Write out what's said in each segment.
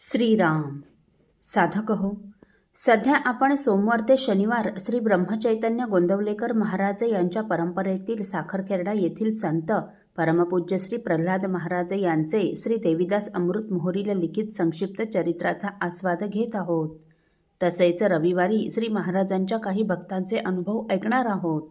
श्रीराम. साधक हो, सध्या आपण सोमवार ते शनिवार श्री ब्रह्मचैतन्य गोंदवलेकर महाराज यांच्या परंपरेतील साखरखेर्डा येथील संत परमपूज्य श्री प्रल्हाद महाराज यांचे श्री देवीदास अमृत मोहोरील लिखित संक्षिप्त चरित्राचा आस्वाद घेत आहोत. तसेच रविवारी श्री महाराजांच्या काही भक्तांचे अनुभव ऐकणार आहोत.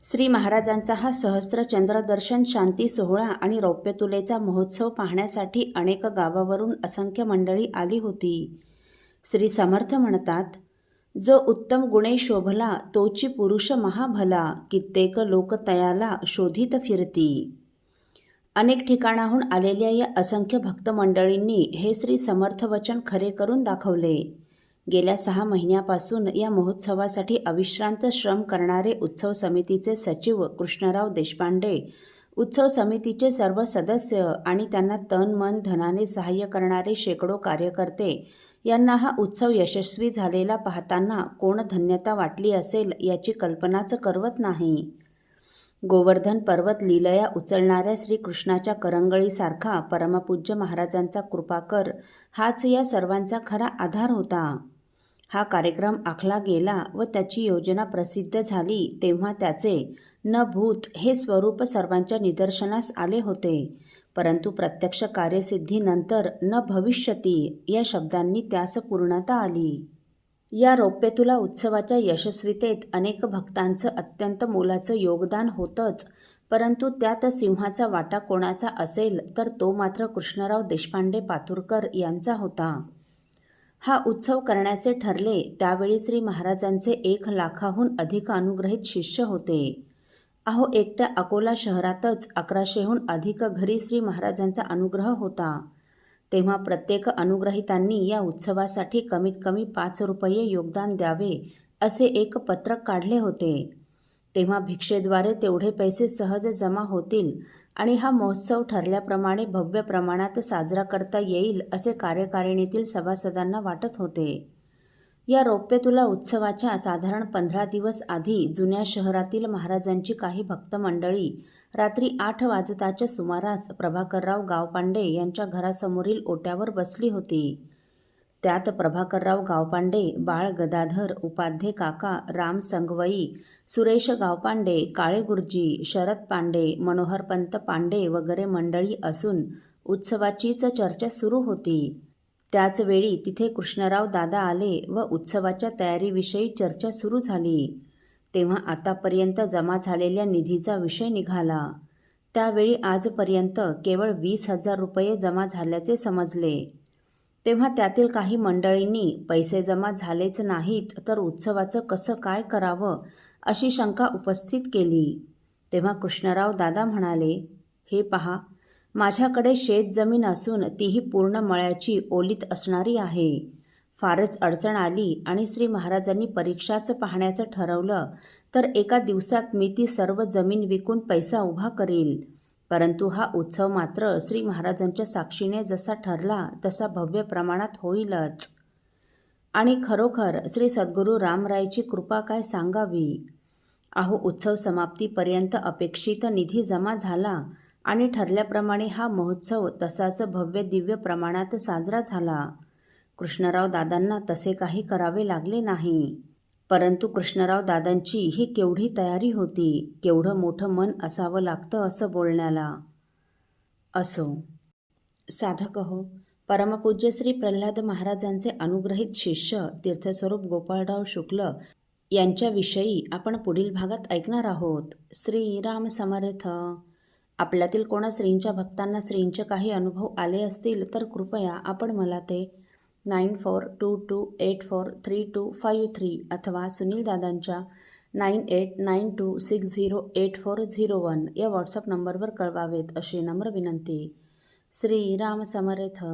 श्री महाराजांचा हा सहस्त्र चंद्रदर्शन शांती सोहळा आणि रौप्यतुलेचा महोत्सव पाहण्यासाठी अनेक गावावरून असंख्य मंडळी आली होती. श्री समर्थ म्हणतात, जो उत्तम गुणे शोभला तोची पुरुष महाभला, कित्येक लोक तयाला शोधित फिरती. अनेक ठिकाणाहून आलेल्या या असंख्य भक्त मंडळींनी हे श्री समर्थ वचन खरे करून दाखवले. गेल्या 6 महिन्यापासून या महोत्सवासाठी अविश्रांत श्रम करणारे उत्सव समितीचे सचिव कृष्णराव देशपांडे, उत्सव समितीचे सर्व सदस्य आणि त्यांना तन मन धनाने सहाय्य करणारे शेकडो कार्यकर्ते यांना हा उत्सव यशस्वी झालेला पाहताना कोण धन्यता वाटली असेल याची कल्पनाच करवत नाही. गोवर्धन पर्वत लीलया उचलणाऱ्या श्रीकृष्णाच्या करंगळीसारखा परमपूज्य महाराजांचा कृपाकर हाच या सर्वांचा खरा आधार होता. हा कार्यक्रम आखला गेला व त्याची योजना प्रसिद्ध झाली तेव्हा त्याचे न भूत हे स्वरूप सर्वांच्या निदर्शनास आले होते, परंतु प्रत्यक्ष कार्यसिद्धीनंतर न भविष्यती या शब्दांनी त्यास पूर्णता आली. या रौप्यतुला उत्सवाच्या यशस्वीतेत अनेक भक्तांचं अत्यंत मोलाचं योगदान होतंच, परंतु त्यात सिंहाचा वाटा कोणाचा असेल तर तो मात्र कृष्णराव देशपांडे पातुरकर यांचा होता. हा उत्सव करण्याचे ठरले त्यावेळी श्री महाराजांचे 1 लाखाहून अधिक अनुग्रहित शिष्य होते. अहो, एकट्या अकोला शहरातच 1100हून अधिक घरी श्री महाराजांचा अनुग्रह होता. तेव्हा प्रत्येक अनुग्रहितांनी या उत्सवासाठी कमीत कमी 5 रुपये योगदान द्यावे असे एक पत्रक काढले होते. तेव्हा भिक्षेद्वारे तेवढे पैसे सहज जमा होतील आणि हा महोत्सव ठरल्याप्रमाणे भव्य प्रमाणात साजरा करता येईल असे कार्यकारिणीतील सभासदांना वाटत होते. या रौप्यतुला उत्सवाच्या साधारण 15 दिवस आधी जुन्या शहरातील महाराजांची काही भक्त मंडळी रात्री 8 वाजताच्या सुमारास प्रभाकरराव गावपांडे यांच्या घरासमोरील ओट्यावर बसली होती. त्यात प्रभाकरराव गावपांडे, बाळ गदाधर, उपाध्ये काका, राम संगवई, सुरेश गावपांडे, काळे गुरुजी, शरद पांडे, मनोहरपंत पांडे वगैरे मंडळी असून उत्सवाचीच चर्चा सुरू होती. त्याच वेळी तिथे कृष्णराव दादा आले व उत्सवाच्या तयारीविषयी चर्चा सुरू झाली. तेव्हा आतापर्यंत जमा झालेल्या निधीचा विषय निघाला. त्यावेळी आजपर्यंत केवळ 20,000 रुपये जमा झाल्याचे समजले. तेव्हा त्यातील काही मंडळींनी पैसे जमा झालेच नाहीत तर उत्सवाचं कसं काय करावं अशी शंका उपस्थित केली. तेव्हा कृष्णराव दादा म्हणाले, हे पहा, माझ्याकडे शेतजमीन असून तीही पूर्ण मळ्याची ओलीत असणारी आहे. फारच अडचण आली आणि श्री महाराजांनी परीक्षाच पाहण्याचं ठरवलं तर एका दिवसात मी ती सर्व जमीन विकून पैसा उभा करील. परंतु हा उत्सव मात्र श्री महाराजांच्या साक्षीने जसा ठरला तसा भव्य प्रमाणात होईलच. आणि खरोखर श्री सद्गुरू रामरायची कृपा काय सांगावी. अहो, उत्सव समाप्तीपर्यंत अपेक्षित निधी जमा झाला आणि ठरल्याप्रमाणे हा महोत्सव तसाच भव्य दिव्य प्रमाणात साजरा झाला. कृष्णराव दादांना तसे काही करावे लागले नाही, परंतु कृष्णराव दादांची ही केवढी तयारी होती, केवढं मोठं मन असावं लागतं असं बोलण्याला. असो, साधक हो, परमपूज्य श्री प्रल्हाद महाराजांचे अनुग्रहित शिष्य तीर्थस्वरूप गोपाळराव शुक्ल यांच्याविषयी आपण पुढील भागात ऐकणार आहोत. श्रीराम समर्थ. आपल्यातील कोणा श्रींच्या भक्तांना श्रींचे काही अनुभव आले असतील तर कृपया आपण मला ते 9422843253 अथवा सुनील दादांच्या 9892608401 या व्हॉट्सअप नंबरवर कळवावेत अशी नम्र विनंती. श्रीराम समर्थ.